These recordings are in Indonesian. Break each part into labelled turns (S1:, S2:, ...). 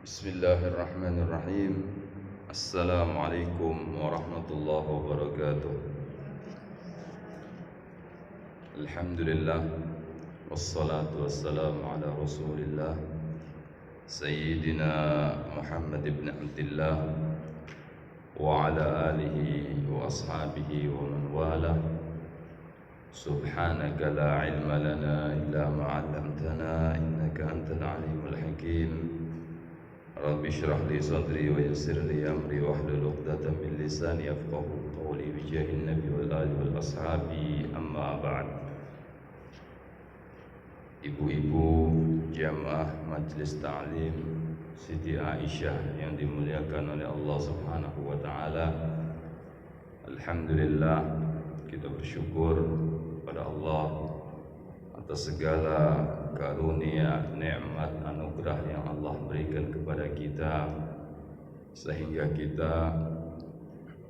S1: Bismillahirrahmanirrahim. Assalamualaikum warahmatullahi wabarakatuh. Alhamdulillah, wassalatu wassalamu ala rasulillah Sayyidina Muhammad ibn Abdillah wa ala alihi wa ashabihi wa man wala. Subhanaka la ilma lana illa ma 'allamtana innaka antal alimul hakim. Rabbi shrah li sadri wa yassir li amri wahlul 'uqdatam min lisani yafqahu qawli bi jahin nabi wal ali wal ashabi amma ba'd. Ibu-ibu jamaah Majelis Ta'lim Siti Aisyah yang dimuliakan oleh Allah Subhanahu wa taala. Alhamdulillah, kita bersyukur pada Allah atas segala karunia, nikmat, anugerah yang Allah berikan kepada kita, sehingga kita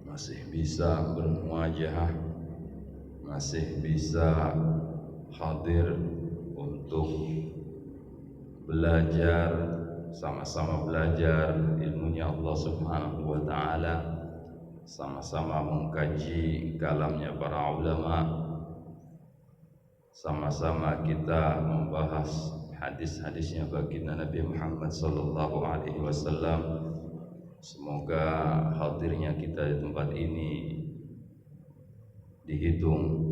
S1: masih bisa bermuajahah, masih bisa hadir untuk belajar, sama-sama belajar ilmunya Allah Subhanahu wa taala, sama-sama mengkaji kalamnya para ulama, sama-sama kita membahas hadis-hadisnya baginda Nabi Muhammad sallallahu alaihi wasallam. Semoga hadirnya kita di tempat ini dihitung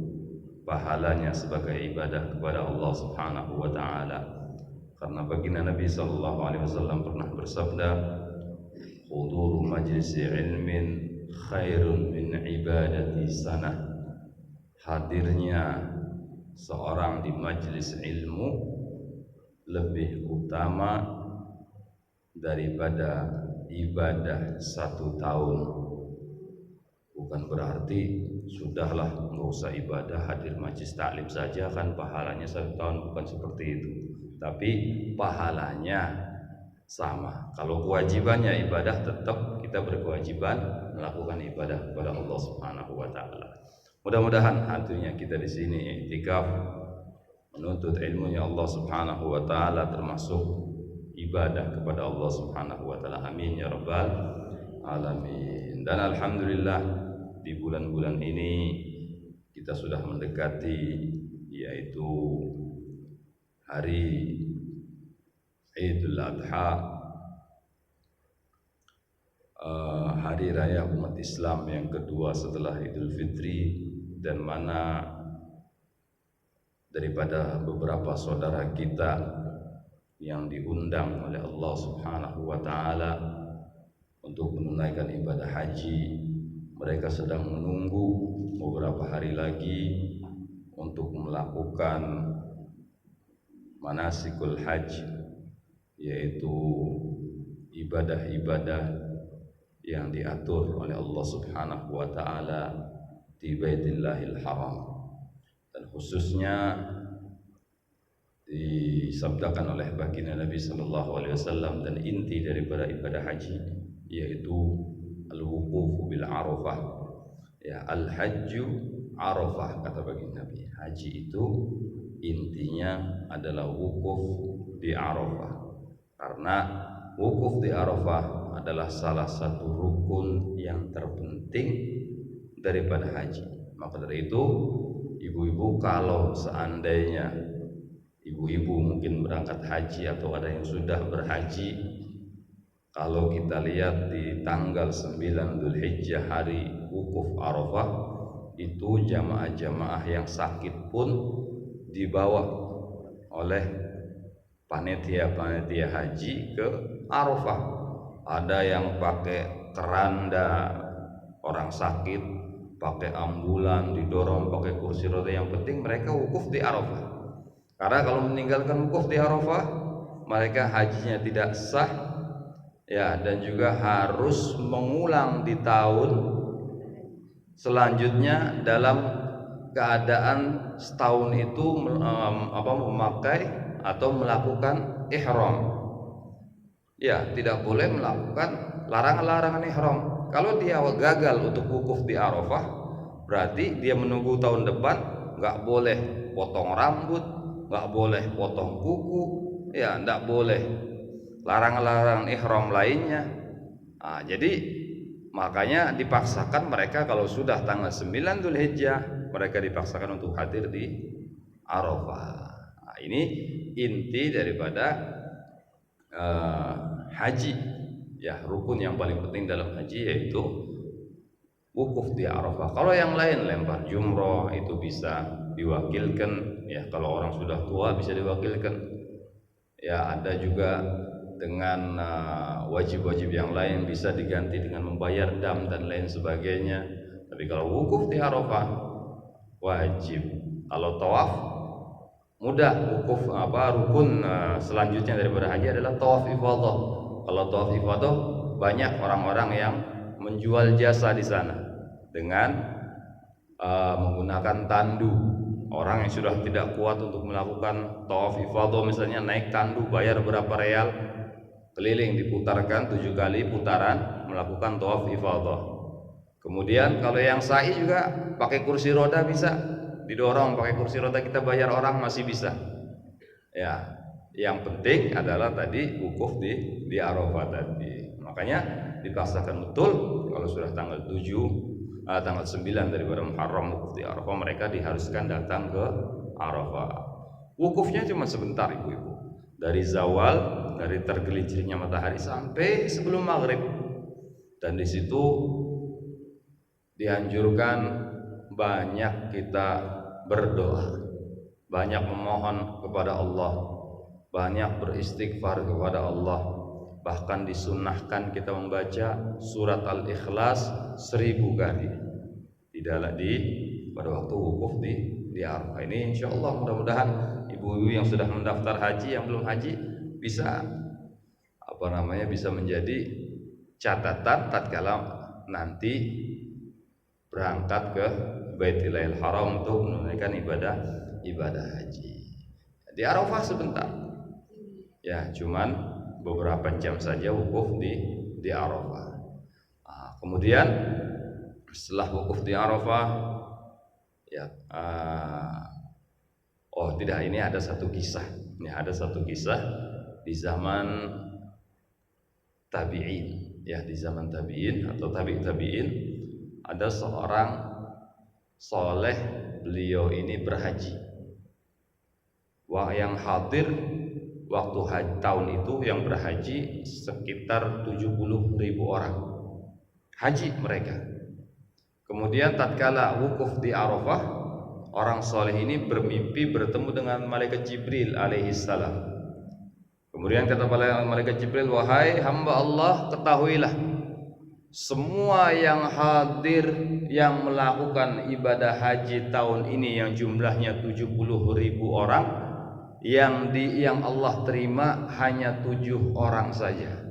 S1: pahalanya sebagai ibadah kepada Allah Subhanahu wa taala. Karena baginda Nabi sallallahu alaihi wasallam pernah bersabda, "Huduru majlisi ilmin khairun min ibadati sanah." Hadirnya seorang di majlis ilmu lebih utama daripada ibadah 1 tahun. Bukan berarti sudahlah nggak usah ibadah, hadir majlis taklim saja kan pahalanya 1 tahun, bukan seperti itu. Tapi pahalanya sama. Kalau kewajibannya ibadah, tetap kita berkewajiban melakukan ibadah kepada Allah Subhanahu wa taala. Mudah-mudahan hadirnya kita di sini iktikaf menuntut ilmunya Allah Subhanahu wa taala termasuk ibadah kepada Allah Subhanahu wa taala. Amin ya rabbal alamin. Dan alhamdulillah di bulan-bulan ini kita sudah mendekati yaitu hari Idul Adha, hari raya umat Islam yang kedua setelah Idul Fitri, dan mana daripada beberapa saudara kita yang diundang oleh Allah Subhanahu wa taala untuk menunaikan ibadah haji, mereka sedang menunggu beberapa hari lagi untuk melakukan manasikul haji, yaitu ibadah-ibadah yang diatur oleh Allah Subhanahu wa taala di Baitillahil Haram. Dan khususnya disabdakan oleh baginda Nabi sallallahu alaihi wasallam, dan inti daripada ibadah haji yaitu al-wuquf bil Arafah. Ya, al-hajju Arafah, kata baginda Nabi. Haji itu intinya adalah wukuf di Arafah. Karena wukuf di Arafah adalah salah satu rukun yang terpenting daripada haji. Maka dari itu, ibu-ibu, kalau seandainya ibu-ibu mungkin berangkat haji atau ada yang sudah berhaji, kalau kita lihat di tanggal 9 Dzulhijjah, hari wukuf Arafah, itu jamaah-jamaah yang sakit pun dibawa oleh panitia-panitia haji ke Arafah. Ada yang pakai keranda orang sakit, pakai ambulan, didorong pakai kursi roda, yang penting mereka wukuf di Arafah. Karena kalau meninggalkan wukuf di Arafah, mereka hajinya tidak sah, ya, dan juga harus mengulang di tahun selanjutnya dalam keadaan setahun itu memakai atau melakukan ihram. Ya, tidak boleh melakukan larangan-larangan ihram. Kalau dia gagal untuk wukuf di Arafah, berarti dia menunggu tahun depan. Nggak boleh potong rambut, nggak boleh potong kuku, ya, nggak boleh larangan-larangan ihram lainnya. Jadi makanya dipaksakan mereka kalau sudah tanggal 9 Dzulhijjah, mereka dipaksakan untuk hadir di Arafah. Ini inti daripada haji, ya, rukun yang paling penting dalam haji yaitu wukuf di Arafah. Kalau yang lain lempar jumroh itu bisa diwakilkan, ya, kalau orang sudah tua bisa diwakilkan. Ya, ada juga dengan wajib-wajib yang lain bisa diganti dengan membayar dam dan lain sebagainya. Tapi kalau wukuf di Arafah wajib. Kalau tawaf mudah, wukuf rukun selanjutnya daripada haji adalah tawaf ifadah. Kalau tawaf ifadah banyak orang-orang yang menjual jasa di sana dengan menggunakan tandu. Orang yang sudah tidak kuat untuk melakukan tawaf ifadah misalnya naik tandu, bayar berapa real, keliling diputarkan 7 kali putaran melakukan tawaf ifadah. Kemudian kalau yang sa'i juga pakai kursi roda bisa, didorong pakai kursi roda, kita bayar orang masih bisa. Ya, yang penting adalah tadi wukuf di Arafah tadi. Makanya dipaksakan betul kalau sudah tanggal 9 daripada Muharram wukuf di Arafah, mereka diharuskan datang ke Arafah. Wukufnya cuma sebentar ibu-ibu, dari zawal, dari tergelincirnya matahari sampai sebelum maghrib. Dan di situ dianjurkan banyak kita berdoa, banyak memohon kepada Allah, banyak beristighfar kepada Allah. Bahkan disunnahkan kita membaca surat Al-Ikhlas 1000 kali pada waktu wukuf di Arafah. Ini insya Allah mudah-mudahan ibu-ibu yang sudah mendaftar haji, yang belum haji bisa bisa menjadi catatan tatkala nanti berangkat ke Baitillahil Haram untuk menunaikan ibadah haji. Di Arafah sebentar, ya, cuman beberapa jam saja wukuf di Arafah. Kemudian setelah wukuf di Arafah, ya, ini ada satu kisah. Ini ada satu kisah di zaman tabi'in, ya, di zaman tabi'in atau tabi'in ada seorang soleh, beliau ini berhaji. Yang hadir waktu tahun itu yang berhaji sekitar 70.000 orang haji mereka. Kemudian tatkala wukuf di Arafah, orang soleh ini bermimpi bertemu dengan malaikat Jibril alaihissalam. Kemudian kata malaikat Jibril, wahai hamba Allah, ketahuilah semua yang hadir yang melakukan ibadah haji tahun ini yang jumlahnya 70.000 orang, yang Allah terima hanya 7 orang saja.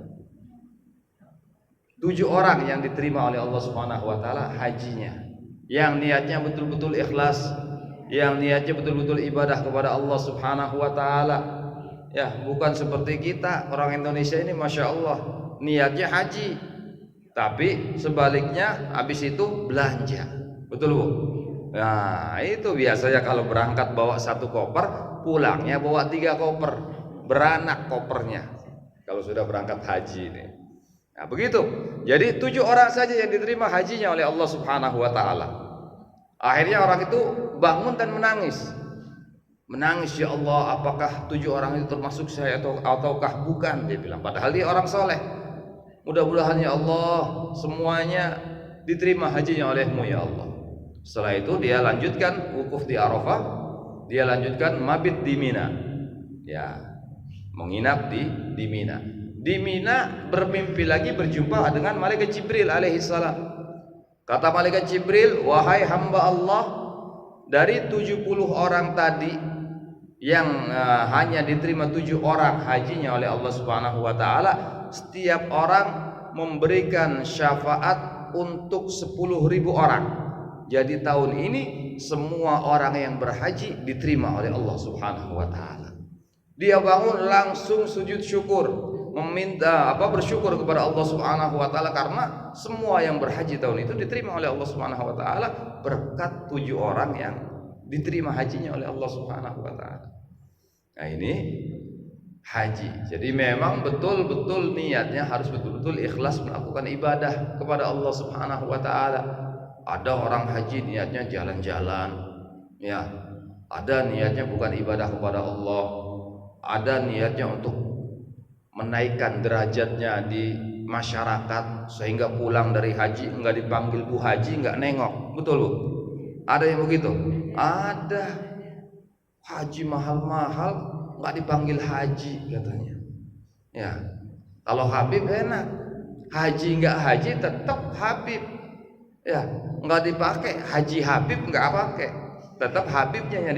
S1: 7 orang yang diterima oleh Allah Subhanahu wa taala hajinya, yang niatnya betul-betul ikhlas, yang niatnya betul-betul ibadah kepada Allah Subhanahu wa taala. Ya, bukan seperti kita orang Indonesia ini, masya Allah, niatnya haji, tapi sebaliknya habis itu belanja. Betul Bu? Nah, itu biasanya kalau berangkat bawa 1 koper, pulangnya bawa 3 koper, beranak kopernya kalau sudah berangkat haji ini. Nah, begitu. Jadi 7 orang saja yang diterima hajinya oleh Allah Subhanahu wa taala. Akhirnya orang itu bangun dan menangis. Menangis, ya Allah, apakah 7 orang itu termasuk saya ataukah bukan? Dia bilang, padahal dia orang soleh. Mudah-mudahan ya Allah semuanya diterima hajinya olehmu ya Allah. Setelah itu dia lanjutkan wukuf di Arafah, dia lanjutkan mabit di Mina, ya, menginap di Mina. Di Mina bermimpi lagi berjumpa dengan malaikat Jibril alaihissalam. Kata malaikat Jibril, wahai hamba Allah, dari 70 orang tadi yang hanya diterima 7 orang hajinya oleh Allah Subhanahu wa taala, setiap orang memberikan syafaat untuk 10.000 orang. Jadi tahun ini semua orang yang berhaji diterima oleh Allah Subhanahu wa taala. Dia bangun langsung sujud syukur, meminta bersyukur kepada Allah Subhanahu wa taala karena semua yang berhaji tahun itu diterima oleh Allah Subhanahu wa taala berkat 7 orang yang diterima hajinya oleh Allah Subhanahu wa taala. Nah, ini haji. Jadi memang betul-betul niatnya harus betul-betul ikhlas melakukan ibadah kepada Allah Subhanahu wa taala. Ada orang haji niatnya jalan-jalan, ya. Ada niatnya bukan ibadah kepada Allah. Ada niatnya untuk menaikkan derajatnya di masyarakat sehingga pulang dari haji enggak dipanggil Bu Haji, enggak nengok. Betul, Bu? Ada yang begitu? Ada. Haji mahal-mahal enggak dipanggil haji katanya. Ya. Kalau Habib enak. Haji enggak haji tetap Habib. Ya, enggak dipakai Haji Habib enggak pakai. Tetap Habibnya yang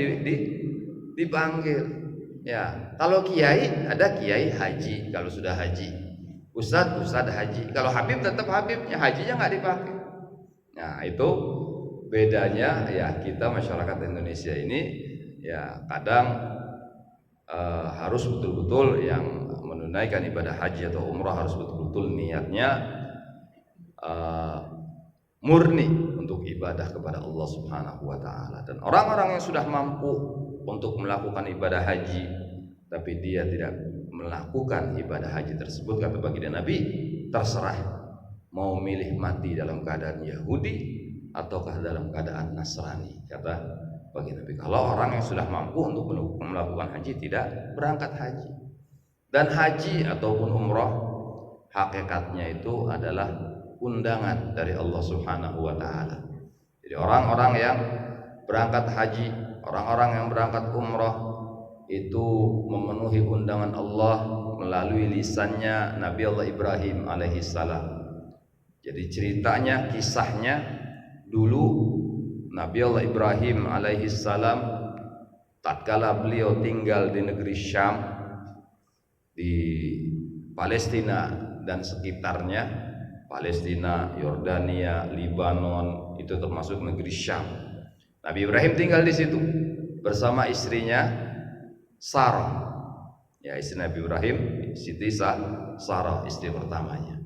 S1: dipanggil. Ya, kalau kiai ada kiai haji kalau sudah haji. Ustadz haji. Kalau Habib tetap Habibnya, hajinya nggak dipakai. Nah itu bedanya ya, kita masyarakat Indonesia ini ya kadang harus betul-betul yang menunaikan ibadah haji atau umrah harus betul-betul niatnya murni untuk ibadah kepada Allah Subhanahu wa taala. Dan orang-orang yang sudah mampu untuk melakukan ibadah haji tapi dia tidak melakukan ibadah haji tersebut, kata baginda Nabi, terserah mau milih mati dalam keadaan Yahudi ataukah dalam keadaan Nasrani, kata baginda Nabi. Kalau orang yang sudah mampu untuk melakukan haji tidak berangkat haji. Dan haji ataupun umrah hakikatnya itu adalah undangan dari Allah Subhanahu wa taala. Jadi orang-orang yang berangkat haji, orang-orang yang berangkat umrah itu memenuhi undangan Allah melalui lisannya Nabi Allah Ibrahim alaihissalam. Jadi ceritanya, kisahnya dulu Nabi Allah Ibrahim alaihissalam tatkala beliau tinggal di negeri Syam, di Palestina dan sekitarnya, Palestina, Yordania, Libanon, itu termasuk negeri Syam. Nabi Ibrahim tinggal di situ bersama istrinya Sarah. Ya, istri Nabi Ibrahim, Siti Sarah, istri pertamanya.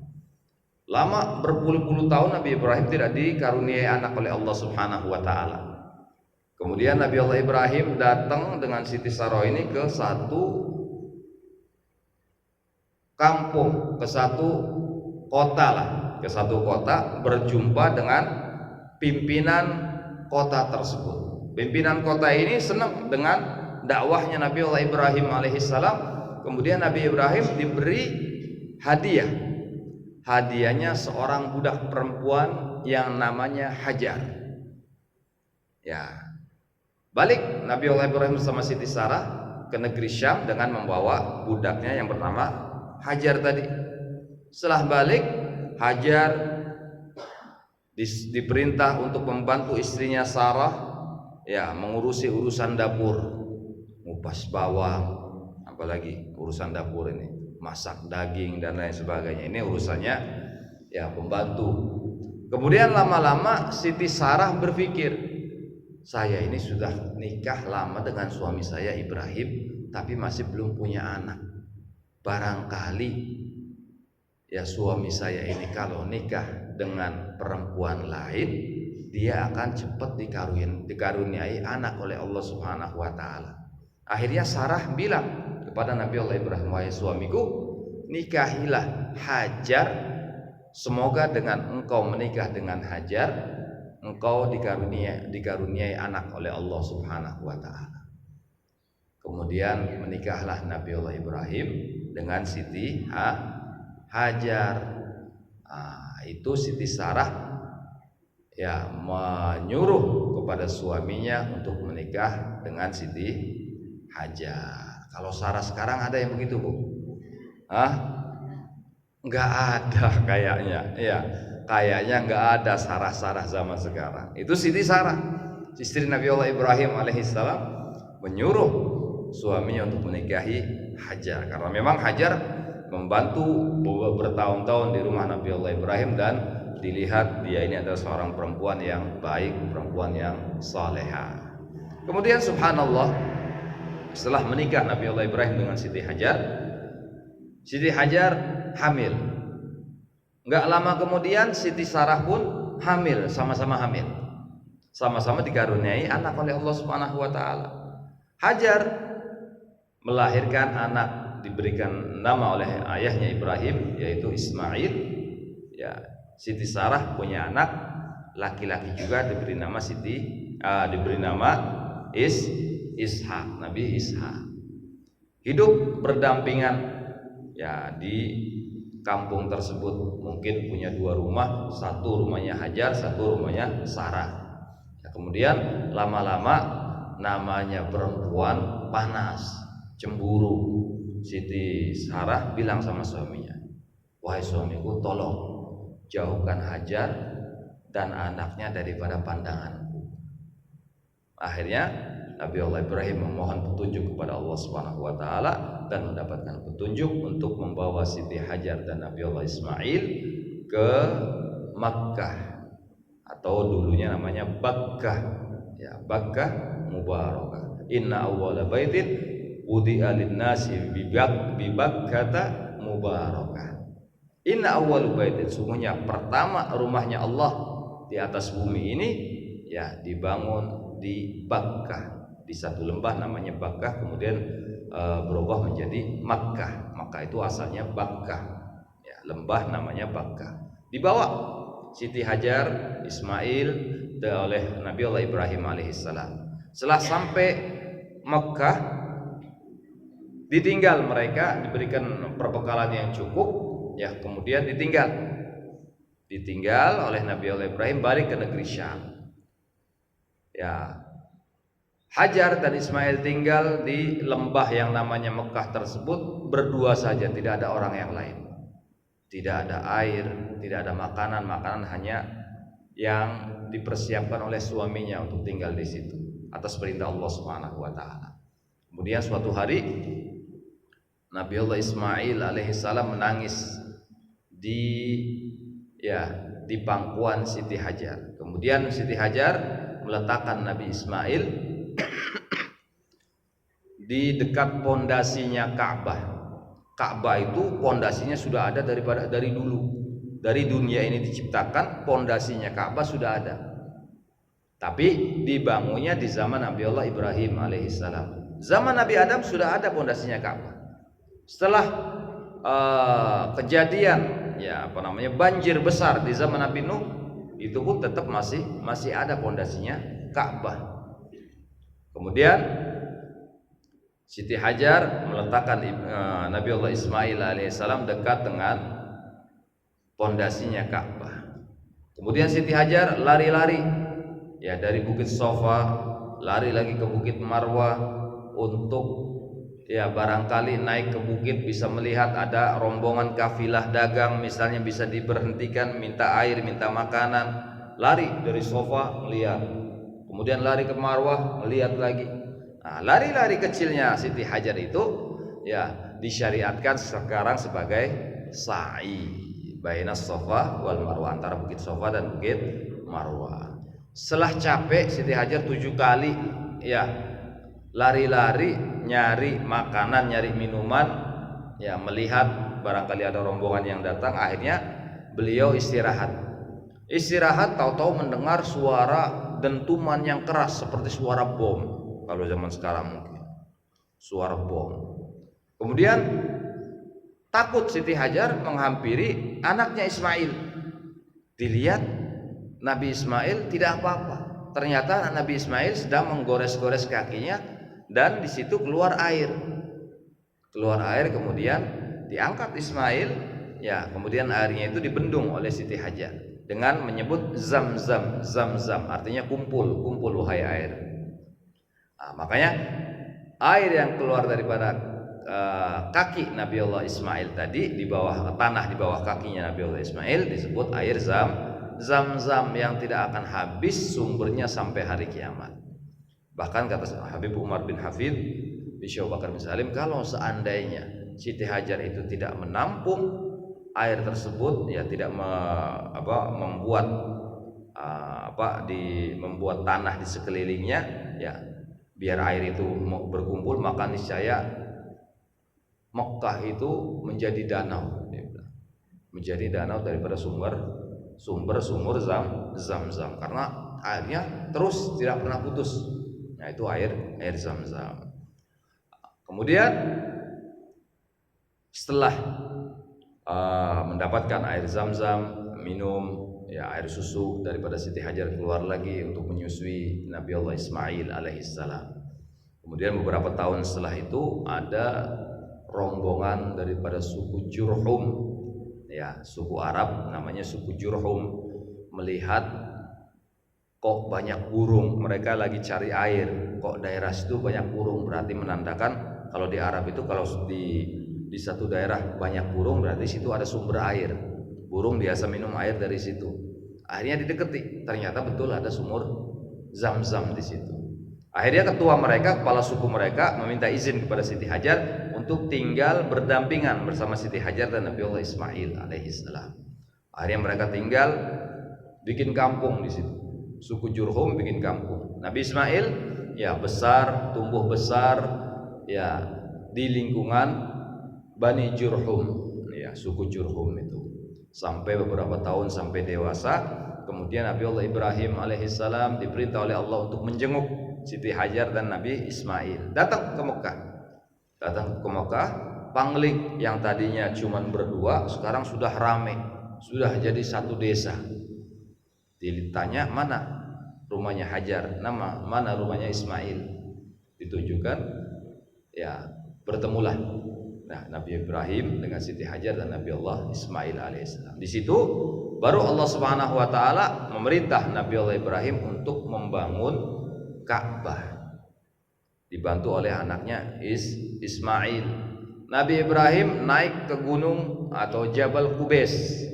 S1: Lama berpuluh-puluh tahun Nabi Ibrahim tidak dikaruniai anak oleh Allah Subhanahu wa taala. Kemudian Nabi Allah Ibrahim datang dengan Siti Sarah ini ke satu kampung, ke satu kota lah, ke satu kota, berjumpa dengan pimpinan kota tersebut. Pimpinan kota ini senang dengan dakwahnya Nabi Allah Ibrahim alaihissalam. Kemudian Nabi Ibrahim diberi hadiah. Hadiahnya seorang budak perempuan yang namanya Hajar. Ya. Balik Nabi Allah Ibrahim bersama Siti Sarah ke negeri Syam dengan membawa budaknya yang bernama Hajar tadi. Setelah balik, Hajar diperintah untuk membantu istrinya Sarah ya mengurusi urusan dapur, ngupas bawang, apalagi urusan dapur ini, masak daging dan lain sebagainya. Ini urusannya ya pembantu. Kemudian lama-lama Siti Sarah berpikir, saya ini sudah nikah lama dengan suami saya Ibrahim, tapi masih belum punya anak. Barangkali ya suami saya ini kalau nikah dengan perempuan lain, dia akan cepat dikaruniai anak oleh Allah Subhanahu wa taala. Akhirnya Sarah bilang kepada Nabi Allah Ibrahim, wahai suamiku, nikahilah Hajar, semoga dengan engkau menikah dengan Hajar, engkau dikaruniai anak oleh Allah Subhanahu wa taala. Kemudian menikahlah Nabi Allah Ibrahim dengan Siti Hajar. Itu Siti Sarah ya menyuruh kepada suaminya untuk menikah dengan Siti Hajar. Kalau Sarah sekarang ada yang begitu, Bu? Enggak ada kayaknya. Ya, kayaknya enggak ada Sarah-Sarah zaman sekarang. Itu Siti Sarah, istri Nabi Allah Ibrahim alaihissalam, menyuruh suaminya untuk menikahi Hajar karena memang Hajar membantu bertahun-tahun di rumah Nabi Allah Ibrahim dan dilihat dia ini adalah seorang perempuan yang baik, perempuan yang salehah. Kemudian subhanallah, setelah menikah Nabi Allah Ibrahim dengan Siti Hajar hamil. Enggak lama kemudian Siti Sarah pun hamil, sama-sama hamil. Sama-sama dikaruniai anak oleh Allah Subhanahu wa taala. Hajar melahirkan anak diberikan nama oleh ayahnya Ibrahim yaitu Ismail. Ya, Siti Sarah punya anak laki-laki juga diberi nama Ishak, Nabi Ishak. Hidup berdampingan ya di kampung tersebut. Mungkin punya dua rumah, satu rumahnya Hajar, satu rumahnya Sarah. Ya, kemudian lama-lama namanya perempuan panas, cemburu. Siti Sarah bilang sama suaminya, "Wahai suamiku, tolong jauhkan Hajar dan anaknya daripada pandanganku." Akhirnya Nabi Allah Ibrahim memohon petunjuk kepada Allah Subhanahu wa taala dan mendapatkan petunjuk untuk membawa Siti Hajar dan Nabi Allah Ismail ke Makkah, atau dulunya namanya Bakkah. Ya, Bakkah Mubarakah. Inna awwala baitin wudi'a lin-nasi bi Bakkata Mubarakah. Inna awwalu baitin, sungguhnya pertama rumahnya Allah di atas bumi ini ya dibangun di Bakkah, di satu lembah namanya Bakkah, kemudian berubah menjadi Makkah. Makkah itu asalnya Bakkah, ya, lembah namanya Bakkah. Dibawa Siti Hajar, Ismail oleh Nabi Allah Ibrahim alaihissalam. Setelah sampai Makkah, ditinggal mereka, diberikan perbekalan yang cukup, ya, kemudian ditinggal oleh Nabi Allah Ibrahim balik ke negeri Syam. Ya, Hajar dan Ismail tinggal di lembah yang namanya Mekah tersebut berdua saja, tidak ada orang yang lain. Tidak ada air, tidak ada makanan hanya yang dipersiapkan oleh suaminya untuk tinggal di situ atas perintah Allah Subhanahu wa taala. Kemudian suatu hari Nabi Allah Ismail alaihissalam menangis di pangkuan Siti Hajar. Kemudian Siti Hajar meletakkan Nabi Ismail di dekat pondasinya Ka'bah. Ka'bah itu pondasinya sudah ada dari dulu. Dari dunia ini diciptakan, pondasinya Ka'bah sudah ada. Tapi dibangunnya di zaman Nabi Allah Ibrahim alaihissalam. Zaman Nabi Adam sudah ada pondasinya Ka'bah. Setelah kejadian banjir besar di zaman Nabi Nuh, itu pun tetap masih ada pondasinya Ka'bah. Kemudian Siti Hajar meletakkan Nabi Allah Ismail alaihissalam dekat dengan pondasinya Ka'bah. Kemudian Siti Hajar lari-lari ya dari Bukit Sofa, lari lagi ke Bukit Marwah untuk ya barangkali naik ke bukit bisa melihat ada rombongan kafilah dagang, misalnya bisa diberhentikan, minta air, minta makanan. Lari dari Sofa melihat, kemudian lari ke Marwah melihat lagi. Nah, lari-lari kecilnya Siti Hajar itu ya disyariatkan sekarang sebagai sa'i bainas Sofa wal Marwah, antara Bukit Sofa dan Bukit Marwah. Setelah capek Siti Hajar 7 kali ya lari-lari nyari makanan, nyari minuman, ya melihat barangkali ada rombongan yang datang. Akhirnya beliau istirahat, tahu-tahu mendengar suara dentuman yang keras seperti suara bom. Kalau zaman sekarang mungkin suara bom. Kemudian takut Siti Hajar menghampiri anaknya Ismail. Dilihat Nabi Ismail tidak apa-apa. Ternyata Nabi Ismail sedang menggores-gores kakinya dan di situ keluar air. Kemudian diangkat Ismail, ya, kemudian airnya itu dibendung oleh Siti Hajar dengan menyebut Zam-zam. Zam-zam artinya kumpul wahai air. Nah, makanya air yang keluar daripada kaki Nabi Allah Ismail tadi, di bawah tanah di bawah kakinya Nabi Allah Ismail, disebut air Zam-zam yang tidak akan habis sumbernya sampai hari kiamat. Bahkan kata Habib Umar bin Hafid di Syekh Bakar bin Salim, kalau seandainya Siti Hajar itu tidak menampung air tersebut, ya tidak membuat membuat tanah di sekelilingnya, ya biar air itu berkumpul, maka niscaya Mekah itu menjadi danau, menjadi danau daripada sumur Zam-zam, karena airnya terus tidak pernah putus. Nah, itu air Zam-zam. Kemudian Setelah mendapatkan air Zam-Zam, minum ya air susu daripada Siti Hajar, keluar lagi untuk menyusui Nabi Allah Ismail alaihissalam. Kemudian beberapa tahun setelah itu ada rombongan daripada suku Jurhum, ya suku Arab namanya suku Jurhum, melihat kok banyak burung, mereka lagi cari air, kok daerah situ banyak burung, berarti menandakan kalau di Arab itu kalau di satu daerah banyak burung berarti situ ada sumber air. Burung biasa minum air dari situ. Akhirnya didekati, ternyata betul ada sumur Zam-Zam di situ. Akhirnya ketua mereka, kepala suku mereka meminta izin kepada Siti Hajar untuk tinggal berdampingan bersama Siti Hajar dan Nabi Allah Ismail alaihissalam. Akhirnya mereka tinggal bikin kampung di situ. Suku Jurhum bikin kampung. Nabi Ismail ya besar, tumbuh besar ya di lingkungan Bani Jurhum, ya suku Jurhum itu. Sampai beberapa tahun sampai dewasa, kemudian Nabi Allah Ibrahim alaihissalam diperintah oleh Allah untuk menjenguk Siti Hajar dan Nabi Ismail. Datang ke Mekah. Pangling yang tadinya cuma berdua sekarang sudah ramai, sudah jadi satu desa. Ditanya mana rumahnya Hajar, mana rumahnya Ismail, ditunjukkan, ya bertemulah. Nah, Nabi Ibrahim dengan Siti Hajar dan Nabi Allah Ismail alaihissalam. Di situ baru Allah Subhanahu wa taala memerintah Nabi Allah Ibrahim untuk membangun Ka'bah, dibantu oleh anaknya Ismail. Nabi Ibrahim naik ke gunung atau Jabal Qubais,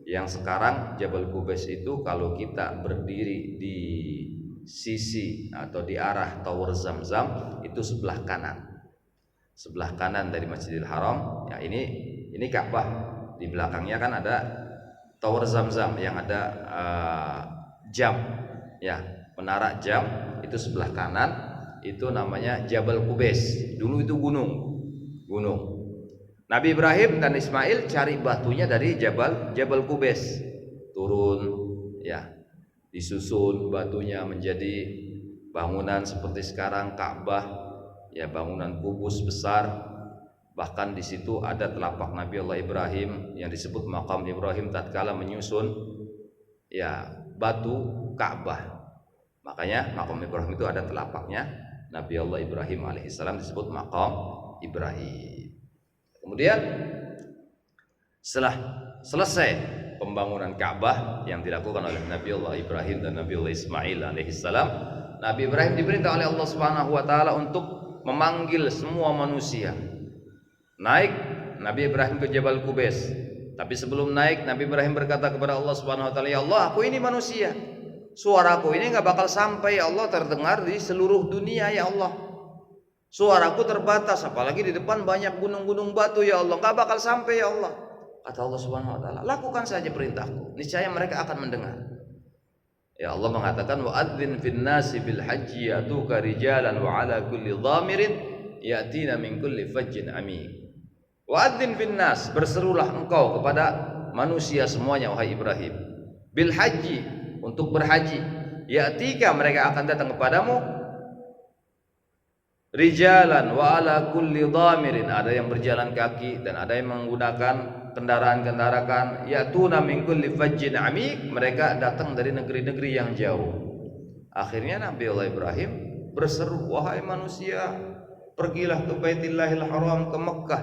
S1: yang sekarang Jabal Qubais itu kalau kita berdiri di sisi atau di arah Tower Zam-Zam itu sebelah kanan dari Masjidil Haram. Ya ini Ka'bah, di belakangnya kan ada Tower Zam-Zam yang ada jam, ya menara jam, itu sebelah kanan, itu namanya Jabal Qubais. Dulu itu gunung. Nabi Ibrahim dan Ismail cari batunya dari Jabal Qubais, turun, ya disusun batunya menjadi bangunan seperti sekarang Ka'bah. Ya bangunan kubus besar, bahkan di situ ada telapak Nabi Allah Ibrahim yang disebut Maqam Ibrahim tatkala menyusun ya batu Ka'bah. Makanya Maqam Ibrahim itu ada telapaknya Nabi Allah Ibrahim alaihissalam, disebut Maqam Ibrahim. Kemudian setelah selesai pembangunan Ka'bah yang dilakukan oleh Nabi Allah Ibrahim dan Nabi Allah Ismail alaihissalam, Nabi Ibrahim diperintah oleh Allah Subhanahu wa taala untuk memanggil semua manusia. Naik Nabi Ibrahim ke Jabal Qubais. Tapi sebelum naik, Nabi Ibrahim berkata kepada Allah Subhanahu wa taala, "Ya Allah, aku ini manusia. Suaraku ini enggak bakal sampai ya Allah terdengar di seluruh dunia ya Allah. Suaraku terbatas, apalagi di depan banyak gunung-gunung batu ya Allah, enggak bakal sampai ya Allah." Kata Allah Subhanahu wa taala, "Lakukan saja perintahku. Niscaya mereka akan mendengar." Ya Allah mengatakan, wa'adzin fin nasi bil haji yatuka rijalan wa ala kulli dhamirin yatina min kulli fajjin amik. Wa'adzin fin nas, berserulah engkau kepada manusia semuanya wahai Ibrahim, bil haji, untuk berhaji. Yatika, mereka akan datang kepadamu, rijalan wa ala kulli dhamirin, ada yang berjalan kaki dan ada yang menggunakan kendaraan, yatuna min kulli fajjin amik, mereka datang dari negeri-negeri yang jauh. Akhirnya Nabi Allah Ibrahim berseru, wahai manusia, pergilah ke Baitillahil Haram, ke Mekah,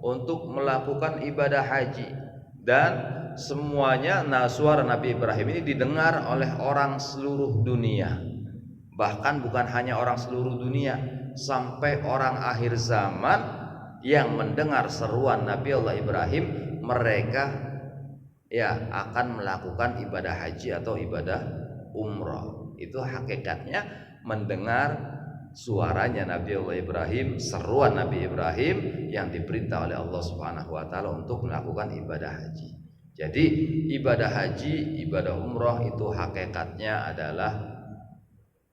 S1: untuk melakukan ibadah haji. Dan semuanya, suara Nabi Ibrahim ini didengar oleh orang seluruh dunia. Bahkan bukan hanya orang seluruh dunia, sampai orang akhir zaman yang mendengar seruan Nabi Allah Ibrahim, mereka ya akan melakukan ibadah haji atau ibadah umrah. Itu hakikatnya mendengar suaranya Nabi Allah Ibrahim, seruan Nabi Ibrahim yang diperintah oleh Allah Subhanahu wa taala untuk melakukan ibadah haji. Jadi ibadah haji, ibadah umrah itu hakikatnya adalah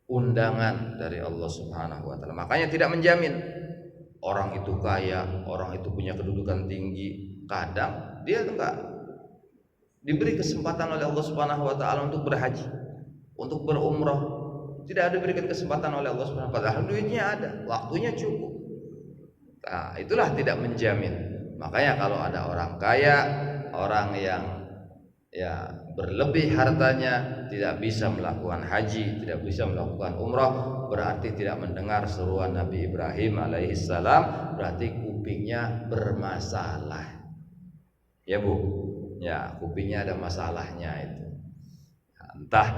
S1: undangan dari Allah Subhanahu wa taala. Makanya tidak menjamin orang itu kaya, orang itu punya kedudukan tinggi. Kadang dia enggak diberi kesempatan oleh Allah Subhanahu wa taala untuk berhaji, untuk berumrah, tidak diberikan kesempatan oleh Allah Subhanahu wa taala, padahal duitnya ada, waktunya cukup. Nah, itulah tidak menjamin. Makanya kalau ada orang kaya, orang yang ya berlebih hartanya, tidak bisa melakukan haji, tidak bisa melakukan umrah, berarti tidak mendengar seruan Nabi Ibrahim alaihissalam, berarti kupingnya bermasalah. Ya Bu, ya kupingnya ada masalahnya itu. Entah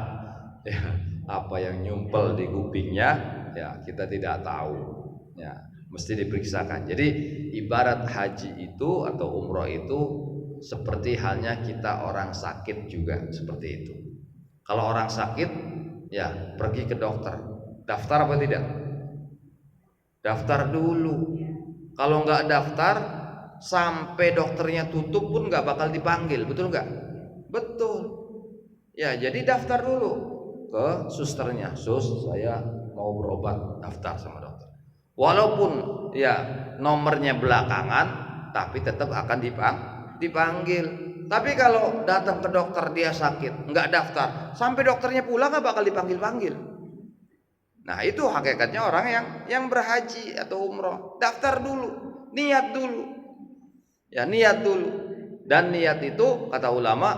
S1: ya apa yang nyumpel di kupingnya, ya kita tidak tahu. Ya, mesti diperiksakan. Jadi ibarat haji itu atau umroh itu seperti halnya kita orang sakit juga seperti itu. Kalau orang sakit, ya pergi ke dokter. Daftar apa tidak? Daftar dulu. Kalau nggak daftar, sampai dokternya tutup pun nggak bakal dipanggil, betul nggak? Betul. Ya, jadi daftar dulu ke susternya. Sus, saya mau berobat, daftar sama dokter. Walaupun ya nomornya belakangan, tapi tetap akan dipanggil. Tapi kalau datang ke dokter dia sakit, nggak daftar, sampai dokternya pulang nggak bakal dipanggil. Nah itu hakikatnya orang yang berhaji atau umroh. Daftar dulu, niat dulu. Ya niat dulu. Dan niat itu kata ulama,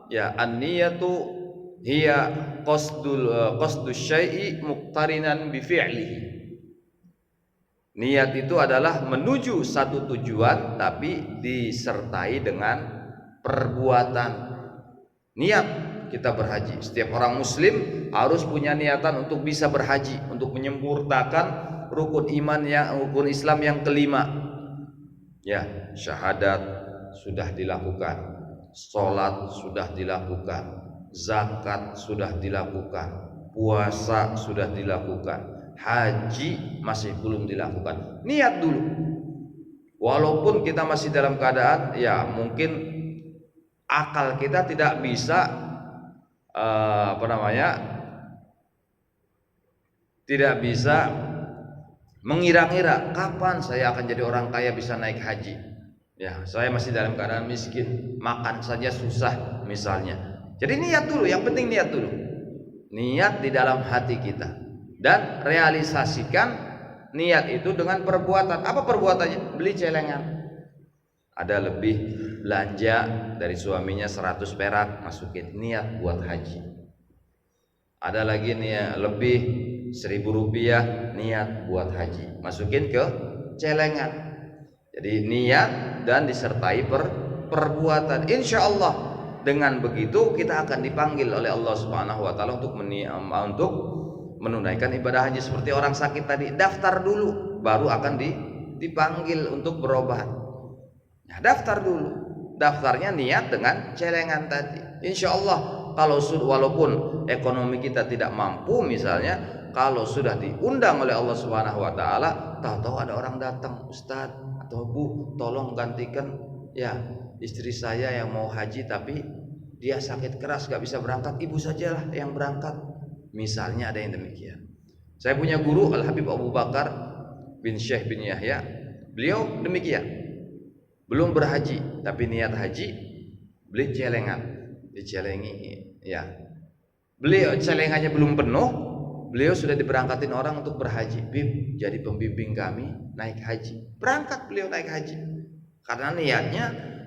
S1: ya an-niyatu hiya qasdus syai'i muqtarinan bi fi'lihi. Niat itu adalah menuju satu tujuan tapi disertai dengan perbuatan. Niat kita berhaji. Setiap orang muslim harus punya niatan untuk bisa berhaji, untuk menyempurnakan rukun Islam yang kelima. Ya, syahadat sudah dilakukan, sholat sudah dilakukan, zakat sudah dilakukan, puasa sudah dilakukan, haji masih belum dilakukan. Niat dulu. Walaupun kita masih dalam keadaan ya mungkin akal kita tidak bisa tidak bisa mengira-ngira kapan saya akan jadi orang kaya bisa naik haji. Ya, saya masih dalam keadaan miskin, makan saja susah misalnya. Jadi niat dulu, yang penting niat dulu. Niat di dalam hati kita dan realisasikan niat itu dengan perbuatan. Apa perbuatannya? Beli celengan. Ada lebih belanja dari suaminya 100 perak, masukin niat buat haji. Ada lagi nih lebih 1.000 rupiah niat buat haji, masukin ke celengan. Jadi niat dan disertai perbuatan. Insya Allah dengan begitu kita akan dipanggil oleh Allah Subhanahu Wa Taala untuk menunaikan ibadah haji. Seperti orang sakit tadi, daftar dulu, baru akan dipanggil untuk berobat. Nah, daftar dulu. Daftarnya niat dengan celengan tadi. Insya Allah kalau walaupun ekonomi kita tidak mampu misalnya, kalau sudah diundang oleh Allah Subhanahu Wa Taala, tahu-tahu ada orang datang, Ustadz atau Bu, tolong gantikan ya istri saya yang mau haji tapi dia sakit keras gak bisa berangkat, ibu sajalah yang berangkat. Misalnya ada yang demikian. Saya punya guru Al Habib Abu Bakar bin Syekh bin Yahya, beliau demikian. Belum berhaji tapi niat haji, beli celengan, dicelengi ya. Beliau celengannya belum penuh, beliau sudah diberangkatin orang untuk berhaji. Bib, jadi pembimbing kami naik haji. Berangkat beliau naik haji karena niatnya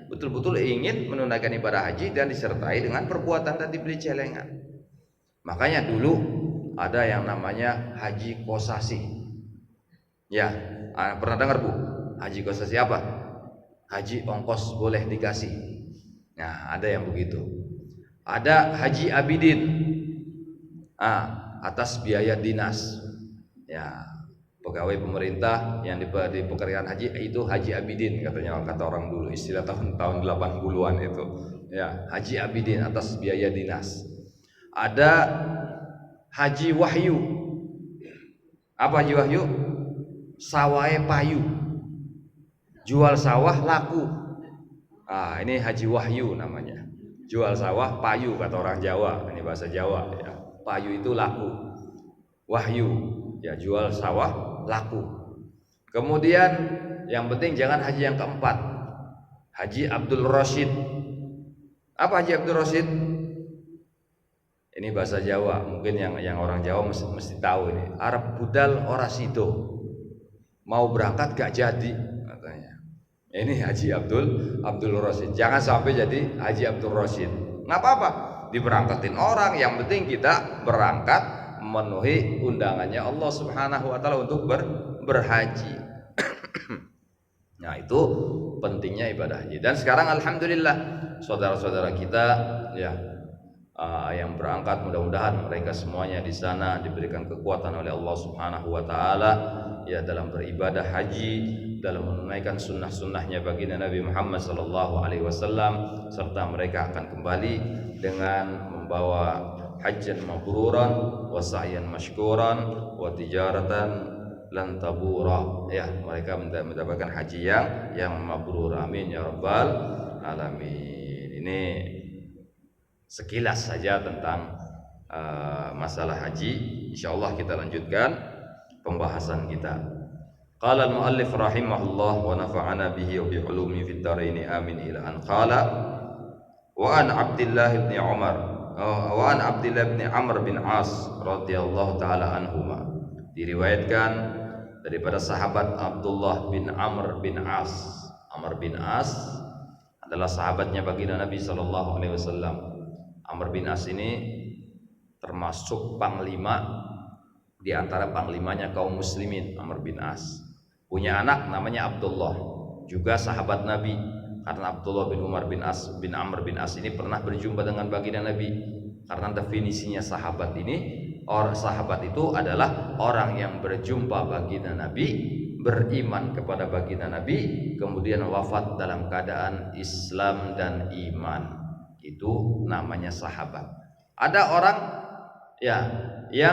S1: betul-betul ingin menunaikan ibadah haji dan disertai dengan perbuatan tadi, beli celengan. Makanya dulu ada yang namanya haji kosasi. Ya, pernah dengar Bu? Haji kosasi apa? Haji ongkos boleh dikasih. Nah, ada yang begitu. Ada haji abidin, atas biaya dinas. Ya, pegawai pemerintah yang di pekerjaan haji itu haji abidin katanya, kata orang dulu, istilah tahun 80-an itu. Ya, haji abidin atas biaya dinas. Ada haji wahyu. Apa haji wahyu? Sawahe payu. Jual sawah laku. Ini haji wahyu namanya. Jual sawah payu kata orang Jawa, ini bahasa Jawa ya. Payu itu laku. Wahyu ya, jual sawah laku. Kemudian yang penting jangan haji yang keempat, Haji Abdul Rashid. Apa Haji Abdul Rashid? Ini bahasa Jawa, mungkin yang orang Jawa mesti tahu ini. Arab budal ora sido, mau berangkat gak jadi katanya. Ini Haji Abdul Rosyid. Jangan sampai jadi Haji Abdul Rosyid. Nggak apa-apa, diberangkatin orang. Yang penting kita berangkat memenuhi undangannya Allah Subhanahu wa taala untuk berhaji. Nah, itu pentingnya ibadah haji. Dan sekarang alhamdulillah saudara-saudara kita ya yang berangkat, mudah-mudahan mereka semuanya di sana diberikan kekuatan oleh Allah Subhanahu wa taala ya dalam beribadah haji, dalam menunaikan sunnah-sunnahnya baginda Nabi Muhammad sallallahu alaihi wasallam, serta mereka akan kembali dengan membawa hajjan mabruran wa sa'yan mashkuran wa tijaratan lan tabura. Ya, mereka mendapatkan haji yang mabrur. Amin ya rabbal alamin. Ini sekilas saja tentang masalah haji. Insyaallah kita lanjutkan pembahasan kita. Qala al-muallif rahimahullah wa nafa'ana bihi wa bi ulumi fid dharain amin ila an qala wa an Abdullah bin Umar wa an Abdullah bin Amr bin As radhiyallahu taala anhuma. Diriwayatkan daripada sahabat Abdullah bin Amr bin As. Amr bin As adalah sahabatnya baginda Nabi sallallahu alaihi wasallam. Amr bin As ini termasuk panglima di antara panglimanya kaum muslimin. Amr bin As punya anak namanya Abdullah, juga sahabat Nabi. Karena Abdullah bin Umar bin As bin Amr bin As ini pernah berjumpa dengan baginda Nabi. Karena definisinya sahabat ini, sahabat itu adalah orang yang berjumpa baginda Nabi, beriman kepada baginda Nabi, kemudian wafat dalam keadaan Islam dan iman. Itu namanya sahabat. Ada orang ya yang